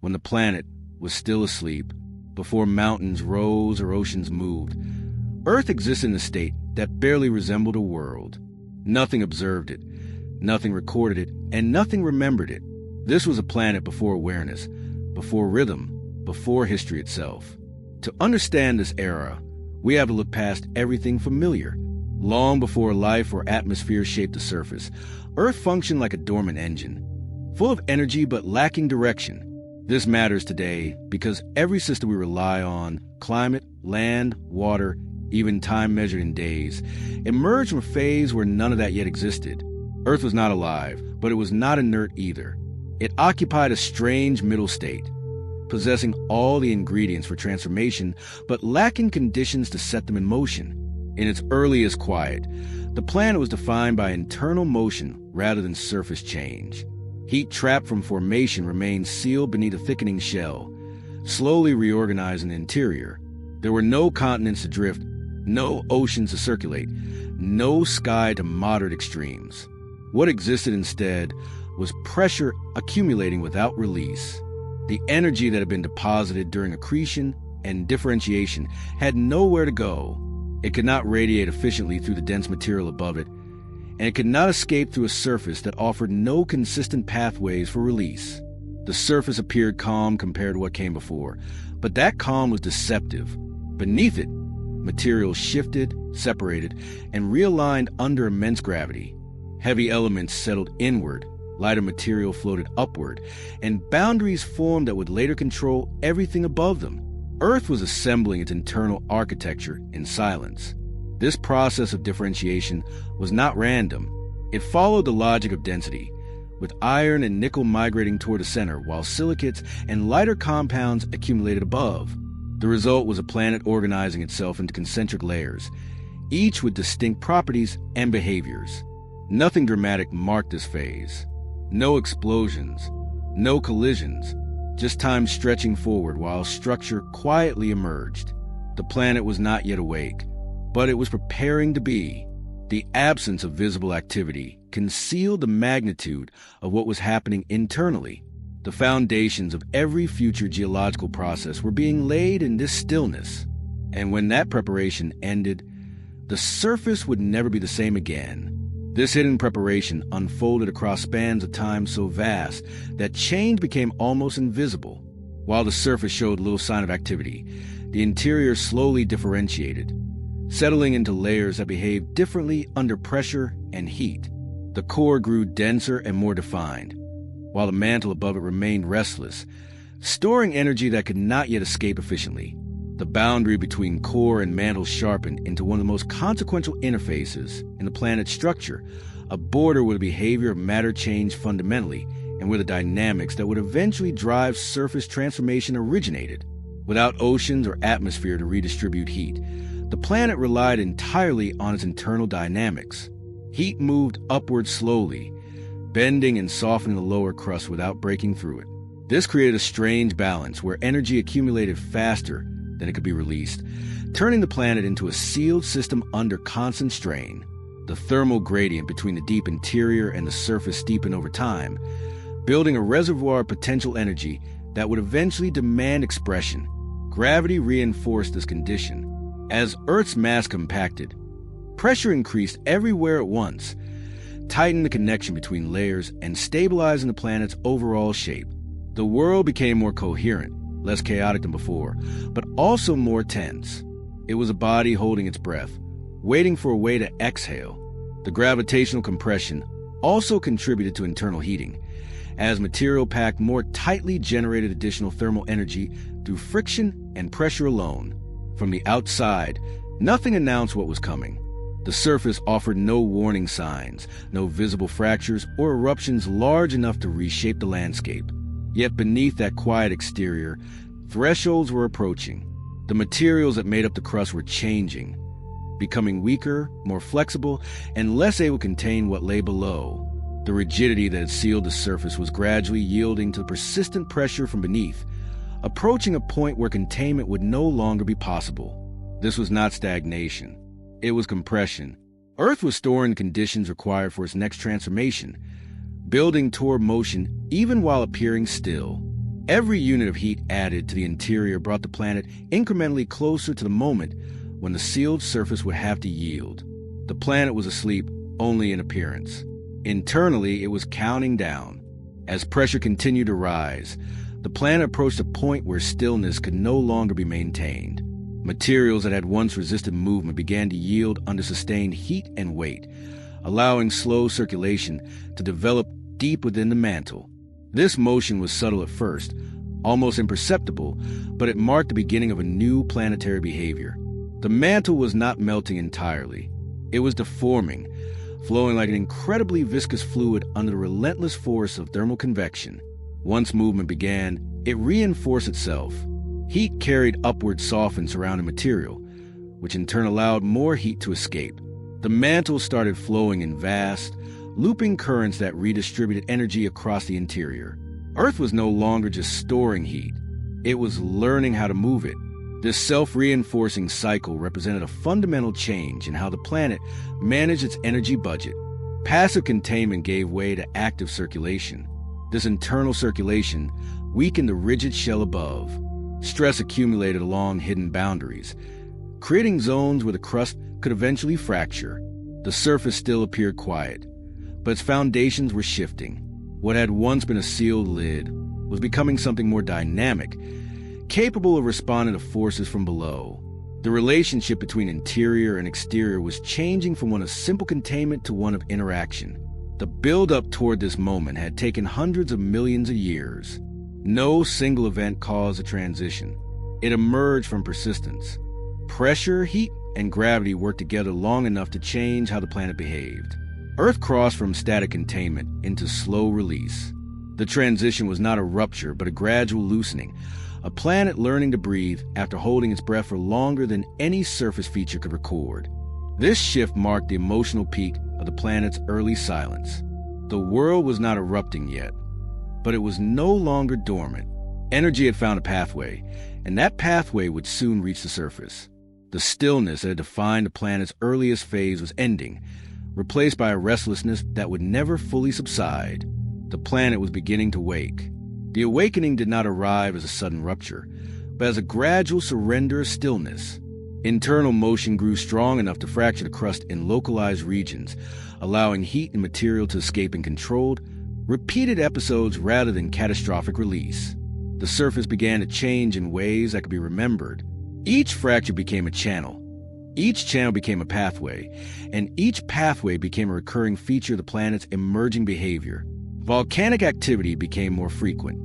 when the planet was still asleep, before mountains rose or oceans moved, Earth existed in a state that barely resembled a world. Nothing observed it, nothing recorded it, and nothing remembered it. This was a planet before awareness, before rhythm, before history itself. To understand this era, we have to look past everything familiar. Long before life or atmosphere shaped the surface, Earth functioned like a dormant engine, full of energy but lacking direction. This matters today because every system we rely on, climate, land, water, even time measured in days, emerged from a phase where none of that yet existed. Earth was not alive, but it was not inert either. It occupied a strange middle state, possessing all the ingredients for transformation, but lacking conditions to set them in motion. In its earliest quiet, the planet was defined by internal motion rather than surface change. Heat trapped from formation remained sealed beneath a thickening shell, slowly reorganizing the interior. There were no continents to drift, no oceans to circulate, no sky to moderate extremes. What existed instead was pressure accumulating without release. The energy that had been deposited during accretion and differentiation had nowhere to go. It could not radiate efficiently through the dense material above it, and it could not escape through a surface that offered no consistent pathways for release. The surface appeared calm compared to what came before, but that calm was deceptive. Beneath it, materials shifted, separated, and realigned under immense gravity. Heavy elements settled inward, lighter material floated upward, and boundaries formed that would later control everything above them. Earth was assembling its internal architecture in silence. This process of differentiation was not random. It followed the logic of density, with iron and nickel migrating toward the center, while silicates and lighter compounds accumulated above. The result was a planet organizing itself into concentric layers, each with distinct properties and behaviors. Nothing dramatic marked this phase. No explosions, no collisions, just time stretching forward while structure quietly emerged. The planet was not yet awake, but it was preparing to be. The absence of visible activity concealed the magnitude of what was happening internally. The foundations of every future geological process were being laid in this stillness. And when that preparation ended, the surface would never be the same again. This hidden preparation unfolded across spans of time so vast that change became almost invisible. While the surface showed little sign of activity, the interior slowly differentiated, settling into layers that behaved differently under pressure and heat. The core grew denser and more defined, while the mantle above it remained restless, storing energy that could not yet escape efficiently. The boundary between core and mantle sharpened into one of the most consequential interfaces in the planet's structure, a border where the behavior of matter changed fundamentally and where the dynamics that would eventually drive surface transformation originated. Without oceans or atmosphere to redistribute heat, the planet relied entirely on its internal dynamics. Heat moved upward slowly, bending and softening the lower crust without breaking through it. This created a strange balance where energy accumulated faster than it could be released, turning the planet into a sealed system under constant strain. The thermal gradient between the deep interior and the surface deepened over time, building a reservoir of potential energy that would eventually demand expression. Gravity reinforced this condition. As Earth's mass compacted, pressure increased everywhere at once, tightening the connection between layers and stabilizing the planet's overall shape. The world became more coherent, less chaotic than before, but also more tense. It was a body holding its breath, waiting for a way to exhale. The gravitational compression also contributed to internal heating, as material packed more tightly generated additional thermal energy through friction and pressure alone. From the outside, nothing announced what was coming. The surface offered no warning signs, no visible fractures or eruptions large enough to reshape the landscape. Yet beneath that quiet exterior, thresholds were approaching. The materials that made up the crust were changing, becoming weaker, more flexible, and less able to contain what lay below. The rigidity that had sealed the surface was gradually yielding to the persistent pressure from beneath, approaching a point where containment would no longer be possible. This was not stagnation. It was compression. Earth was storing the conditions required for its next transformation, building toward motion even while appearing still. Every unit of heat added to the interior brought the planet incrementally closer to the moment when the sealed surface would have to yield. The planet was asleep only in appearance. Internally, it was counting down. As pressure continued to rise, the planet approached a point where stillness could no longer be maintained. Materials that had once resisted movement began to yield under sustained heat and weight, allowing slow circulation to develop deep within the mantle. This motion was subtle at first, almost imperceptible, but it marked the beginning of a new planetary behavior. The mantle was not melting entirely. It was deforming, flowing like an incredibly viscous fluid under the relentless force of thermal convection. Once movement began, it reinforced itself. Heat carried upward softened surrounding material, which in turn allowed more heat to escape. The mantle started flowing in vast, looping currents that redistributed energy across the interior. Earth was no longer just storing heat. It was learning how to move it. This self-reinforcing cycle represented a fundamental change in how the planet managed its energy budget. Passive containment gave way to active circulation. This internal circulation weakened the rigid shell above. Stress accumulated along hidden boundaries, creating zones where the crust could eventually fracture. The surface still appeared quiet, but its foundations were shifting. What had once been a sealed lid was becoming something more dynamic, capable of responding to forces from below. The relationship between interior and exterior was changing from one of simple containment to one of interaction. The buildup toward this moment had taken hundreds of millions of years. No single event caused a transition. It emerged from persistence. Pressure, heat, and gravity worked together long enough to change how the planet behaved. Earth crossed from static containment into slow release. The transition was not a rupture, but a gradual loosening, a planet learning to breathe after holding its breath for longer than any surface feature could record. This shift marked the emotional peak of the planet's early silence. The world was not erupting yet, but it was no longer dormant. Energy had found a pathway, and that pathway would soon reach the surface. The stillness that had defined the planet's earliest phase was ending, replaced by a restlessness that would never fully subside. The planet was beginning to wake. The awakening did not arrive as a sudden rupture, but as a gradual surrender of stillness. Internal motion grew strong enough to fracture the crust in localized regions, allowing heat and material to escape in controlled, repeated episodes rather than catastrophic release. The surface began to change in ways that could be remembered. Each fracture became a channel. Each channel became a pathway, and each pathway became a recurring feature of the planet's emerging behavior. Volcanic activity became more frequent,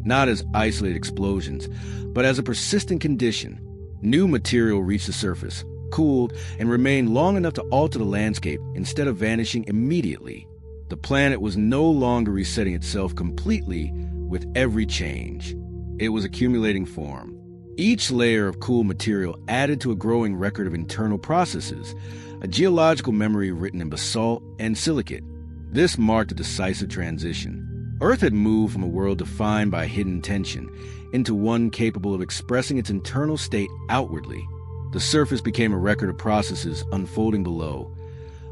not as isolated explosions, but as a persistent condition. New material reached the surface, cooled, and remained long enough to alter the landscape instead of vanishing immediately. The planet was no longer resetting itself completely with every change. It was accumulating form. Each layer of cool material added to a growing record of internal processes, a geological memory written in basalt and silicate. This marked a decisive transition. Earth had moved from a world defined by hidden tension into one capable of expressing its internal state outwardly. The surface became a record of processes unfolding below,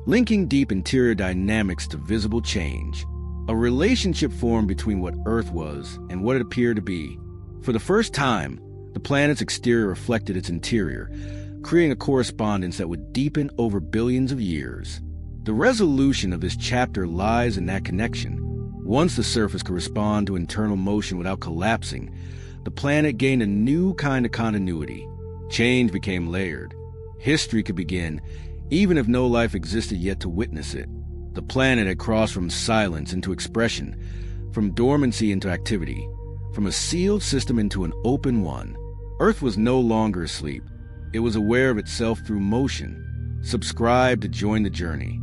linking deep interior dynamics to visible change. A relationship formed between what Earth was and what it appeared to be. For the first time, the planet's exterior reflected its interior, creating a correspondence that would deepen over billions of years. The resolution of this chapter lies in that connection. Once the surface could respond to internal motion without collapsing, the planet gained a new kind of continuity. Change became layered. History could begin, even if no life existed yet to witness it. The planet had crossed from silence into expression, from dormancy into activity, from a sealed system into an open one. Earth was no longer asleep. It was aware of itself through motion, subscribed to join the journey.